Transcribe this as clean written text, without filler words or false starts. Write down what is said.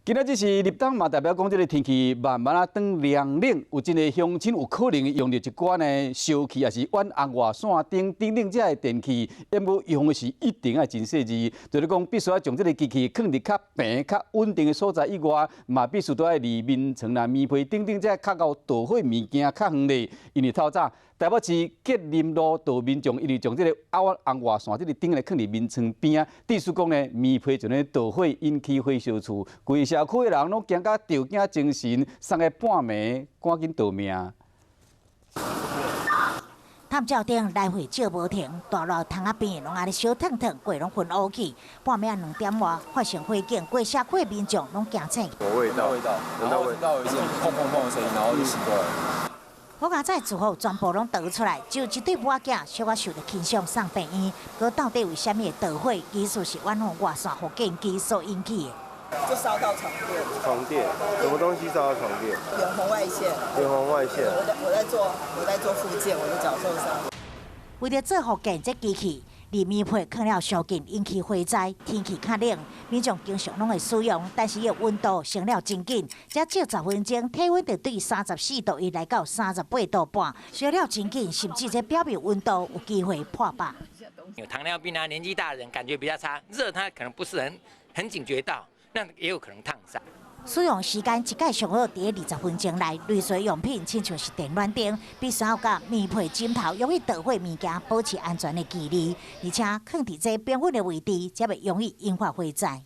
今仔日是立冬嘛，代表讲这个天气慢慢转凉冷，有真个乡亲有可能用到一寡呢烧气，也是远红外线等等这的电器，因无用的是一定要真细致，就是讲必须要将这个机器放伫较平、较稳定的所在以外，嘛必须都要离眠床啦、棉被等等这较高导火物件较远咧，因为透早。台北市吉林路道民众，因为将这个远红外线这个灯呢放伫眠床边啊，地思讲呢棉被就呢导火引起火烧厝，规社区的人拢惊甲吊惊精神，送个半暝赶紧逃命。探照灯来回照无停，大路窗仔边拢安尼烧烫烫，过拢熏乌气。半暝2点外发生火警，规社区的民众拢惊醒。有味道，然后闻到有一阵砰砰砰的声音，然后就醒过来。好佳在之后全部拢倒出来，只有一对母仔小可受到轻伤送病院。可到底为什么导火？其实是远红外线和电机所引起的。就烧到床垫。床垫，什么东西烧到床垫？远红外线。远红外线。我在做复健，我的脚受伤。为了做复健，这机器离棉被放了附近，引起火灾。天气较冷，民众经常拢会使用，但是伊温度升了真紧，才少10分钟，体温就对34度1来到38度半，烧了真紧，甚至这表面温度有机会破百。有糖尿病啊，年纪大的人感觉比较差，热他可能不是很警觉到，那也有可能烫伤。使用时间一概上好，伫20分钟内。类水用品，亲像是电暖灯，必须要甲棉被、枕头容易导火物件保持安全的距离，而且放伫这冰温的位置，才袂容易引发火灾。